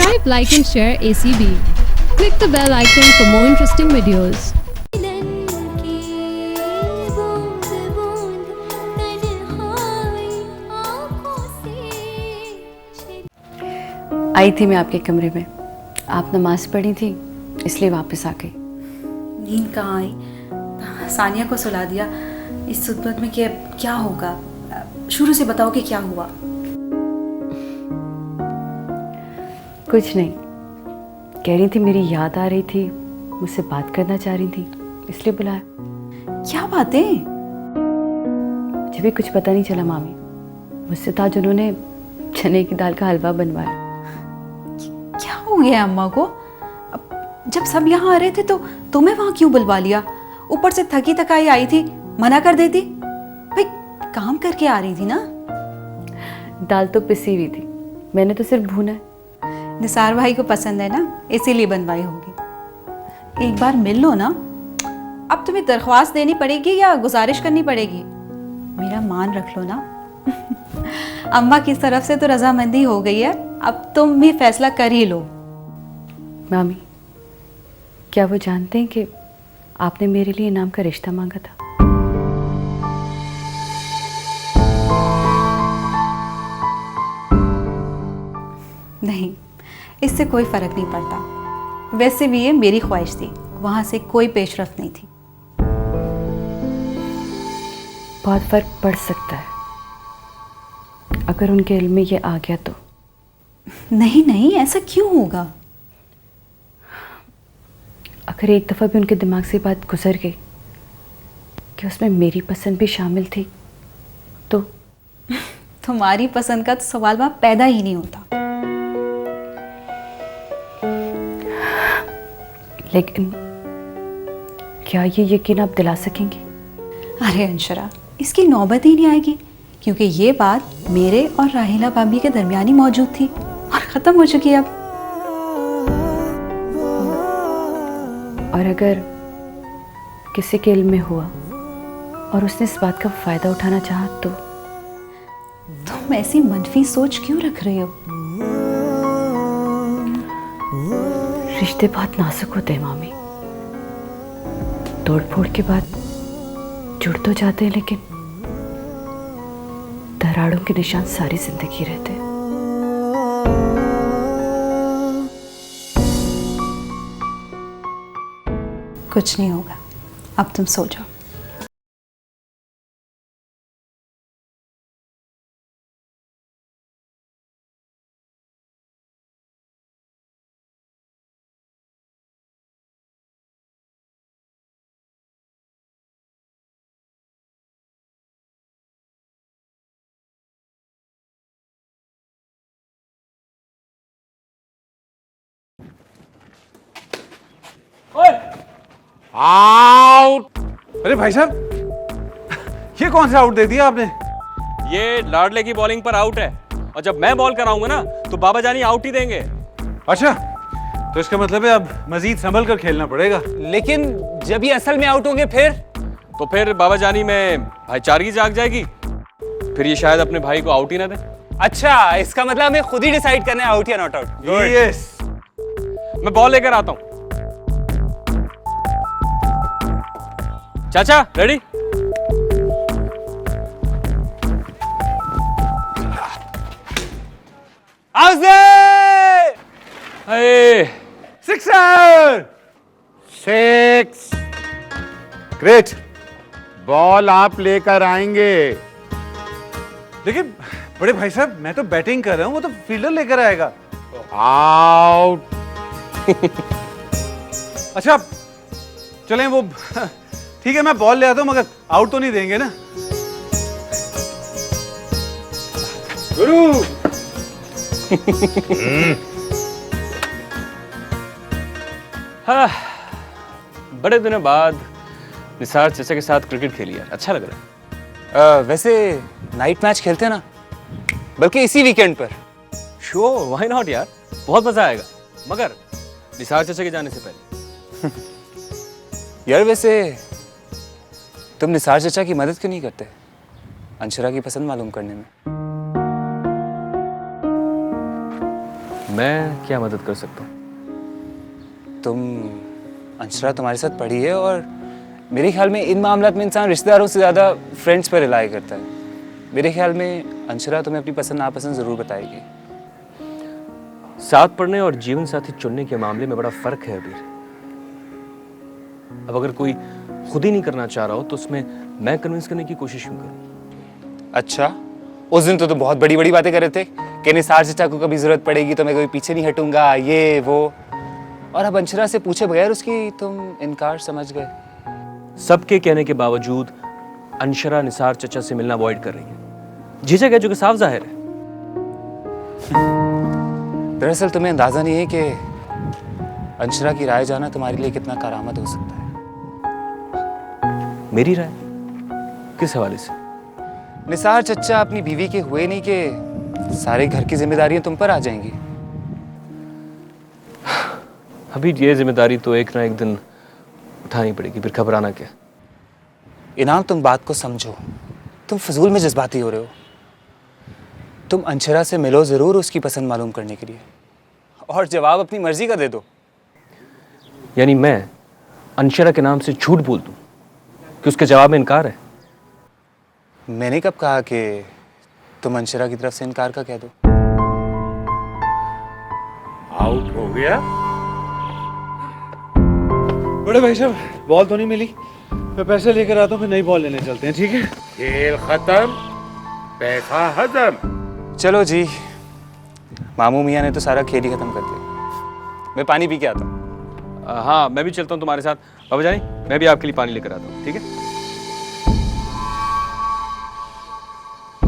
Subscribe, like and share ACB. Click the bell icon for more interesting videos. आई थी मैं आपके कमरे में, आप नमाज पढ़ी थी इसलिए वापस आ गई। नींद कहाँ आई? सानिया को सुला दिया। इस सूरत में क्या होगा? शुरू से बताओ कि क्या हुआ। कुछ नहीं, कह रही थी मेरी याद आ रही थी, मुझसे बात करना चाह रही थी इसलिए बुलाया। क्या बातें? मुझे भी कुछ पता नहीं चला मामी, मुझसे था जिन्होंने चने की दाल का हलवा बनवाया। क्या हो गया अम्मा को? जब सब यहाँ आ रहे थे तो तुम्हें वहाँ क्यों बुलवा लिया? ऊपर से थकी थकाई आई थी, मना कर देती। भाई काम करके आ रही थी ना। दाल तो पिसी हुई थी, मैंने तो सिर्फ भूना है। निसार भाई को पसंद है ना, इसीलिए बनवाई होगी। एक बार मिल लो ना। अब तुम्हें दरख्वास्त देनी पड़ेगी या गुजारिश करनी पड़ेगी? मेरा मान रख लो ना। अम्मा की तरफ से तो रजामंदी हो गई है, अब तुम भी फैसला कर ही लो। मामी, क्या वो जानते हैं कि आपने मेरे लिए इनाम का रिश्ता मांगा था? नहीं, इससे कोई फर्क नहीं पड़ता। वैसे भी ये मेरी ख्वाहिश थी, वहां से कोई पेशरफ्त नहीं थी। बहुत फर्क पड़ सकता है अगर उनके इल्म में ये आ गया तो। नहीं नहीं, ऐसा क्यों होगा? अगर एक दफ़ा भी उनके दिमाग से बात गुजर गई कि उसमें मेरी पसंद भी शामिल थी तो तुम्हारी पसंद का तो सवाल वहां पैदा ही नहीं होता। लेकिन क्या ये यकीन आप दिला सकेंगी? अरे अंशरा, इसकी नौबत ही नहीं आएगी, क्योंकि ये बात मेरे और राहिला भाभी के दरमियान ही मौजूद थी और ख़त्म हो चुकी है अब। और अगर किसी के इल्म में हुआ और उसने इस बात का फ़ायदा उठाना चाहा तो? तुम ऐसी मनफी सोच क्यों रख रहे हो? रिश्ते बहुत नाजुक होते हैं मामी, तोड़ फोड़ के बाद जुड़ तो जाते हैं लेकिन दरारों के निशान सारी जिंदगी रहते हैं। कुछ नहीं होगा, अब तुम सो जाओ। आउट! अरे भाई साहब, ये कौन सा आउट दे दिया आपने? ये लाडले की बॉलिंग पर आउट है और जब मैं बॉल कराऊंगा ना तो बाबा जानी आउट ही देंगे। अच्छा, तो इसका मतलब है अब मजीद संभल कर खेलना पड़ेगा। लेकिन जब ये असल में आउट होंगे फिर बाबा जानी में भाईचारगी जाग जाएगी, फिर ये शायद अपने भाई को आउट ही ना दे। अच्छा, इसका मतलब हमें खुद ही डिसाइड करना है आउट या नॉट आउट। यस। मैं बॉल लेकर आता हूं। चाचा ready? Sixer! Six! Great! Ball आप लेकर आएंगे। लेकिन बड़े भाई साहब, मैं तो बैटिंग कर रहा हूं, वो तो फील्डर लेकर आएगा। आउट! अच्छा चलें, वो ठीक है, मैं बॉल ले आता हूं, मगर आउट तो नहीं देंगे ना? गुरु! हाँ, बड़े दिनों बाद निसार चाचा के साथ क्रिकेट खेली यार, अच्छा लग रहा है। वैसे नाइट मैच खेलते हैं ना, बल्कि इसी वीकेंड पर। श्योर, व्हाई नॉट यार, बहुत मजा आएगा, मगर निसार चाचा के जाने से पहले। यार वैसे तुम निसार चाचा की मदद क्यों नहीं करते अंशरा की पसंद मालूम करने में? मैं क्या मदद कर सकता हूँ? तुम अंशरा तुम्हारे साथ पढ़ी है और मेरे ख्याल में इन मामलों में इंसान रिश्तेदारों से ज़्यादा फ्रेंड्स पर रिलाई करता है। मेरे ख्याल में अंशरा तुम्हें अपनी पसंद नापसंद ज़रूर बताएगी। साथ पढ़ने और जीवन साथी चुनने के मामले में बड़ा फर्क है अबीर। अब अगर कोई खुद ही नहीं करना चाह रहा हो तो उसमें मैं कन्विंस करने की कोशिश क्यों करूं? अच्छा, उस दिन तो तुम बहुत बड़ी बड़ी बातें कर रहे थे कि निसार चचा को कभी जरूरत पड़ेगी तो मैं कभी पीछे नहीं हटूंगा, ये वो, और अब अंशरा से पूछे बगैर उसकी तुम इनकार समझ गए। सबके कहने के बावजूद अंशरा निसार चचा से मिलना अवॉइड कर रही है। झिझक है जो कि साफ जाहिर है। दरअसल तुम्हें अंदाजा नहीं है कि अंशरा की राय जाना तुम्हारे लिए कितना करामत हो सकता है। मेरी राय किस हवाले से? निसार चचा अपनी बीवी के हुए नहीं कि सारे घर की जिम्मेदारियां तुम पर आ जाएंगी। अभी ये जिम्मेदारी तो एक ना एक दिन उठानी पड़ेगी, फिर घबराना क्या। इनाम, तुम बात को समझो। तुम फजूल में जज्बाती हो रहे हो। तुम अंशरा से मिलो जरूर उसकी पसंद मालूम करने के लिए, और जवाब अपनी मर्जी का दे दो। यानी मैं अंशरा के नाम से झूठ बोल दूं कि उसके जवाब में इनकार है? मैंने कब कहा कि तुम अंशरा की तरफ से इनकार का कह दो? आउट हो गया। बड़े भाई साहब, बॉल तो नहीं मिली। मैं पैसे लेकर आता हूँ, फिर नई बॉल लेने चलते हैं, ठीक है? खेल खत्म, पैसा हजम। चलो जी, मामू मियाँ ने तो सारा खेल ही खत्म कर दिया। मैं पानी पी के आता हूँ। हाँ, मैं भी चलता हूँ तुम्हारे साथ। बाबा जानी, मैं भी आपके लिए पानी लेकर आता हूँ, ठीक है?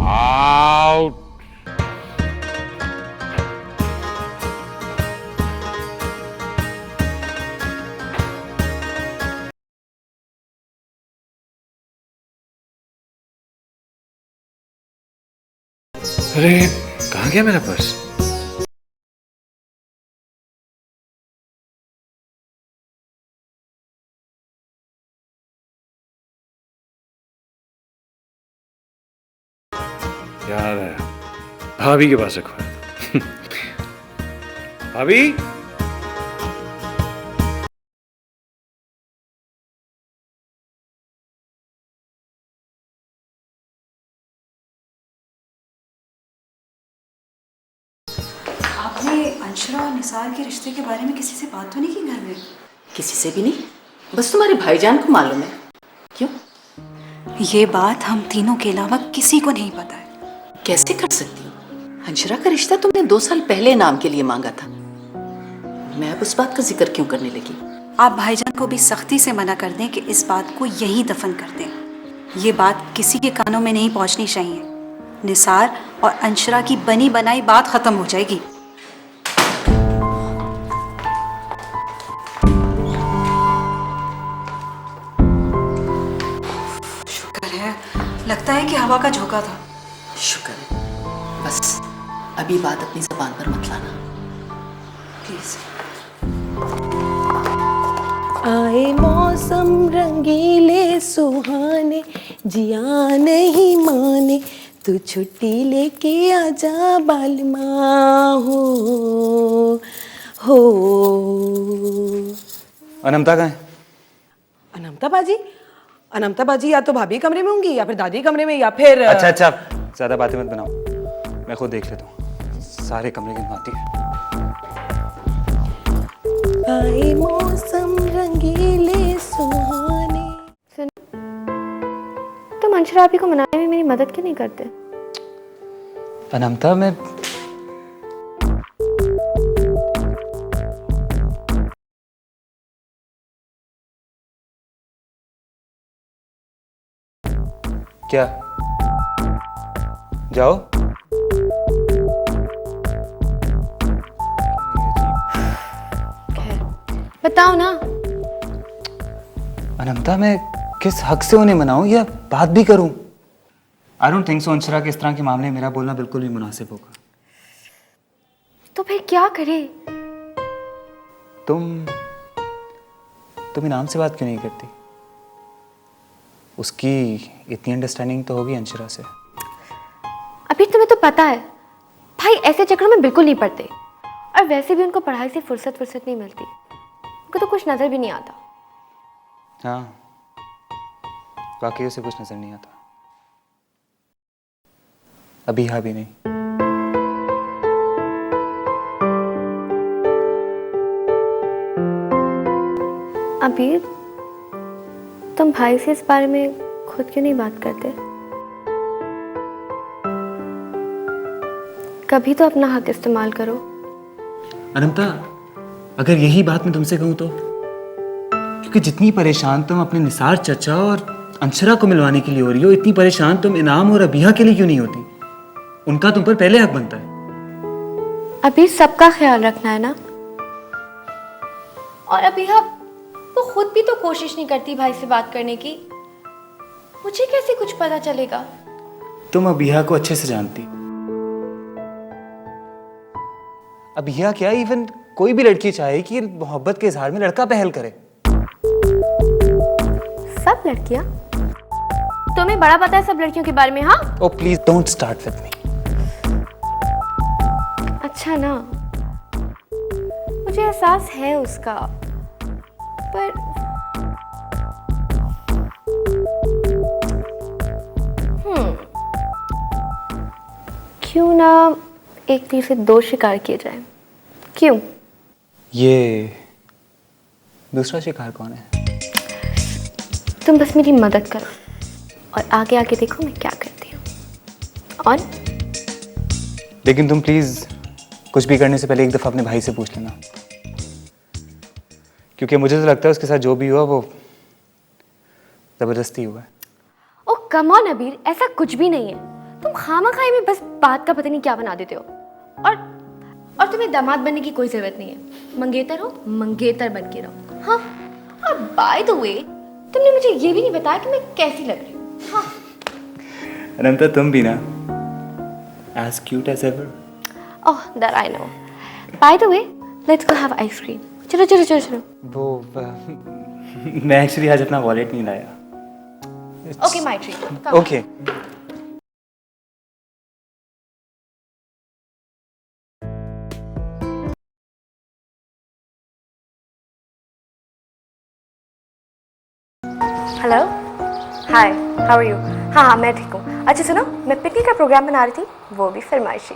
आउट। अरे कहाँ गया मेरा पर्स? याद है, भाभी के पास रखवाया था। भाभी, आपने अंशरा और निसार के रिश्ते के बारे में किसी से बात तो नहीं की घर में? किसी से भी नहीं, बस तुम्हारे भाईजान को मालूम है। क्यों? ये बात हम तीनों के अलावा किसी को नहीं पता है। कैसे कर सकती हूँ? अंशरा का रिश्ता तुमने 2 साल पहले नाम के लिए मांगा था। मैं अब उस बात का जिक्र क्यों करने लगी? आप भाईजान को भी सख्ती से मना कर दें कि इस बात को यहीं दफन कर दें। ये बात किसी के कानों में नहीं पहुंचनी चाहिए। निसार और अंशरा की बनी बनाई बात खत्म हो जाएगी। शुक्र है, लगता है कि हवा का झोंका था। शुक्र है। बस अभी बात अपनी जबान पर मत लाना प्लीज। आए मौसम रंगीले सुहाने, जिया नहीं माने, तू छुट्टी लेके आजा बालमा हो। अनमता कहाँ है? अनमता बाजी या तो भाभी कमरे में होंगी या फिर दादी कमरे में या फिर अच्छा अच्छा, ज्यादा बातें मत बनाओ, मैं खुद देख लेता हूँ। सारे कमरे गिनवाती है। आए मौसम रंगीले सुहाने। तुम अंशरा आपी को मनाने में मेरी मदद क्यों नहीं करते? अनमता, मैं क्या? जाओ। बताओ ना। अनमता, मैं किस हक से उन्हें मनाऊं या बात भी करूं? I don't think so Anshara के इस तरह के मामले में मेरा बोलना बिल्कुल भी मुनासिब होगा। तो फिर क्या करें? तुम इनाम से बात क्यों नहीं करती? उसकी इतनी अंडरस्टैंडिंग तो होगी अंशरा से। अभी तुम्हें तो पता है भाई ऐसे चक्कर में बिल्कुल नहीं पड़ते। और वैसे भी उनको पढ़ाई से फुर्सत नहीं मिलती, उनको तो कुछ नज़र भी नहीं आता। हाँ, वाकई उसे कुछ नजर नहीं आता, अभी हाँ भी नहीं। अबीर, तुम भाई से इस बारे में खुद क्यों नहीं बात करते? कभी तो अपना हक इस्तेमाल करो। अनंता, अगर यही बात मैं तुमसे कहूँ तो, क्योंकि जितनी परेशान तुम अपने निसार चचा और अंशरा को मिलवाने के लिए हो रही हो, इतनी परेशान तुम इनाम और अबिहा के लिए क्यों नहीं होती? उनका तुम पर पहले हक बनता है। अभी सबका ख्याल रखना है ना। और अबिहा वो खुद भी तो कोशिश नहीं करती भाई से बात करने की, मुझे कैसे कुछ पता चलेगा? तुम अबिहा को अच्छे से जानती। अबिहा क्या, इवन कोई भी लड़की चाहे कि मोहब्बत के इजहार में लड़का पहल करे। सब लड़कियां? तुम्हें बड़ा पता है सब लड़कियों के बारे में? हाँ। Oh please don't start with me. अच्छा ना, मुझे एहसास है उसका, पर क्यों ना एक तीर से दो शिकार किए जाए? क्यों? ये दूसरा शिकार कौन है? तुम बस मेरी मदद करो और आगे आगे देखो मैं क्या करती हूँ। और लेकिन तुम प्लीज कुछ भी करने से पहले एक दफा अपने भाई से पूछ लेना, क्योंकि मुझे तो लगता है उसके साथ जो भी हुआ वो जबरदस्ती हुआ है। ओ कम ऑन अबीर, ऐसा कुछ भी नहीं है। तुम खामखाई में बस बात का पता नहीं क्या बना देते हो। और तुम्हें दामाद बनने की कोई जरूरत नहीं है। मंगेतर हो, मंगेतर बन के रहो। हाँ, और बाय द वे तुमने मुझे ये भी नहीं बताया कि मैं कैसी लग रही हूँ। हाँ अनंता, तुम भी ना as cute as ever। Oh that I know. By the way let's go have ice cream. चलो चलो चलो चलो। वो मैं एक्चुअली आज अपना वॉलेट नहीं लाया। Okay my treat. Okay. Hello, hi, how are you? हाँ हाँ मैं ठीक हूँ। अच्छा सुनो, मैं पिकनिक का प्रोग्राम बना रही थी, वो भी फरमाइशी।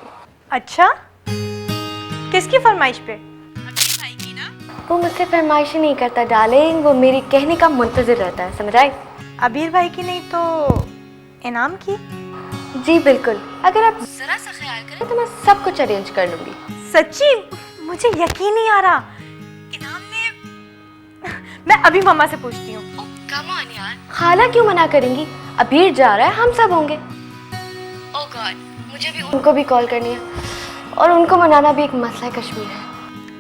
अच्छा, किसकी फरमाइश पे? वो मुझसे फरमाइशी नहीं करता डार्लिंग, वो मेरी कहने का मुंतजिर रहता है, समझ आई? अबीर भाई की नहीं तो इनाम की? जी बिल्कुल, अगर आप जरा सा ख्याल करें तो मैं सब कुछ अरेंज कर लूंगी। सच्ची? मुझे यकीन नहीं आ रहा। इनाम में मैं अभी मम्मा से पूछती हूँ। कम ऑन यार, खाला क्यों मना करेंगी? अबीर जा रहा है, हम सब होंगे। ओह गॉड, मुझे भी उनको भी कॉल करनी है और उनको मनाना भी एक मसला कश्मीर है।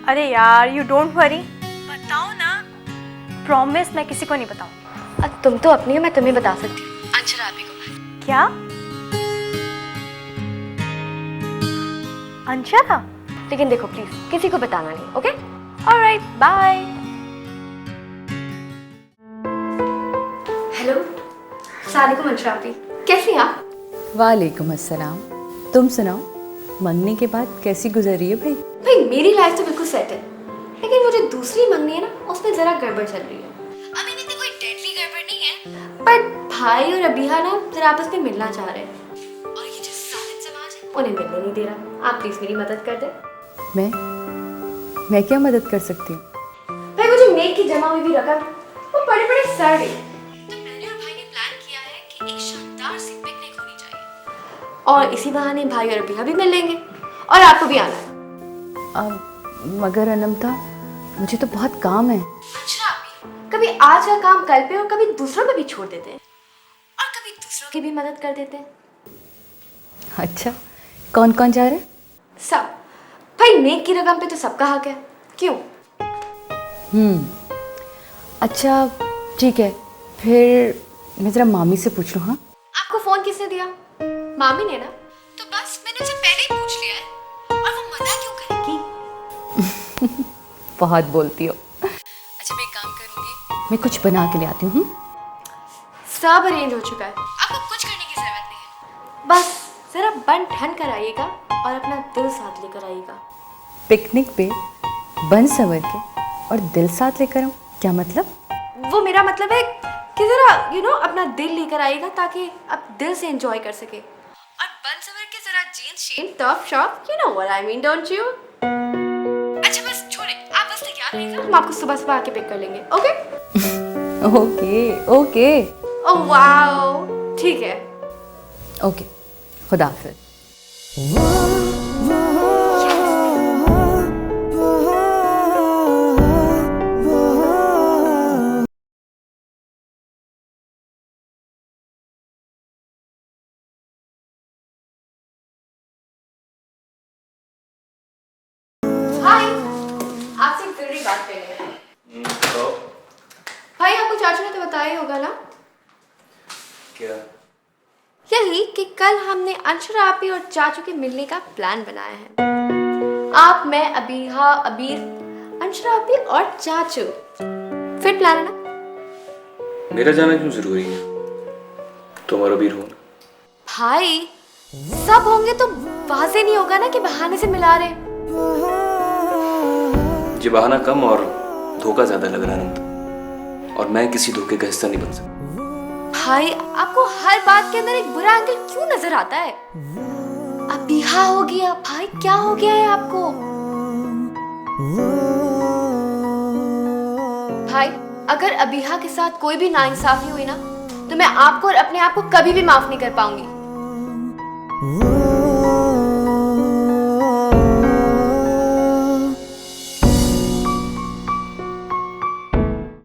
अरे यार यू डोंट वरी, बताओ ना, प्रॉमिस मैं किसी को नहीं बताऊंगी। तुम तो अपनी हो, मैं तुम्हें बता सकती हूँ, अंशरा आपी को। क्या? अंशरा? लेकिन देखो प्लीज किसी को बताना नहीं, ओके? Alright, bye. हेलो, अस्सलामुअलैकुम अंशरा आपी, कैसी हैं आप? वालेकुम अस्सलाम। तुम सुनाओ, मंगने के बाद कैसी गुजर रही है भाई? भाई मेरी लाइफ तो बिल्कुल सेट है, लेकिन वो जो दूसरी मंगनी है ना, उसमें जरा गड़बड़ चल रही है। अभी नहीं तो कोई डेडली गड़बड़ नहीं है, पर भाई और अबिहा ना जरा आपस में मिलना चाह रहे हैं और ये जो सालिद समाज है उन्हें मिलने नहीं दे रहा। आप प्लीज मेरी मदद कर दें। मैं क्या मदद कर सकती हूँ? भाई वो जो मेक की जमा हुई भी रकम, वो बड़े बड़े सड़ गई, तो मैंने और भाई ने प्लान किया है कि एक शानदार सी पिकनिक होनी चाहिए और इसी बहाने भाई और अबिहा भी मिल लेंगे और आपको भी आना है। मगर अनंता, मुझे तो बहुत काम है। अच्छा, कभी आज का काम कल पे और कभी दूसरों पे भी छोड़ देते हैं और कभी दूसरों की भी मदद कर देते हैं। अच्छा, कौन कौन जा रहे हैं? सब। भाई नेक की रकम पे तो सबका हक है, क्यों? अच्छा ठीक है, फिर मैं जरा मामी से पूछ लूँ। हाँ, आपको फोन किसने दिया? मामी ने ना? तो बस मैंने उनसे पहले ही पूछ लिया है और वो मना क्यों करेगी? बहुत बोलती हो। अच्छा मैं एक काम करूँगी, मैं कुछ बना के ले आती हूँ। सब अरेंज हो चुका है, आपको कुछ करने की जरूरत नहीं है, बस जरा बन ठन कर आइएगा और अपना दिल साथ लेकर आइएगा। पिकनिक पे बन संवर के और दिल साथ लेकर आऊं, क्या मतलब? वो मेरा मतलब है कि जरा अपना दिल लेकर आइएगा ताकि आप दिल से एंजॉय कर सके। और बन सवर के जरा जीन्स शीन top shop, you know what I mean, don't you? अच्छा बस छोड़े, आप बस तैयार रहिएगा, हम आपको सुबह सुबह आके पिक कर लेंगे। Okay okay okay oh wow, ठीक है। ओके, खुदा हाफिज। हाय, आपसे एक जरूरी बात करनी है। भाई आपको चाचू ने तो बताया ही होगा ना? क्या? यही कि कल हमने अंशरा आपी और चाचू के मिलने का प्लान बनाया है। आप, मैं, अबीहा, अबीर, अंशरा आपी और चाचू। फिर प्लान है ना? मेरा जाना क्यों जरूरी है? तुम और अबीर हो ना? भाई सब होंगे तो वाजे नहीं होगा ना कि बहाने से मिला रहे। ये बहाना कम और धोखा ज्यादा लग रहा है अनंत, और मैं किसी धोखे का हिस्सा नहीं बन सकता। भाई आपको हर बात के अंदर एक बुरा एंगल क्यों नजर आता है? अबीहा हो गया भाई, क्या हो गया है आपको? भाई अगर अबीहा के साथ कोई भी नाइंसाफी हुई ना तो मैं आपको और अपने आप को कभी भी माफ नहीं कर पाऊंगी।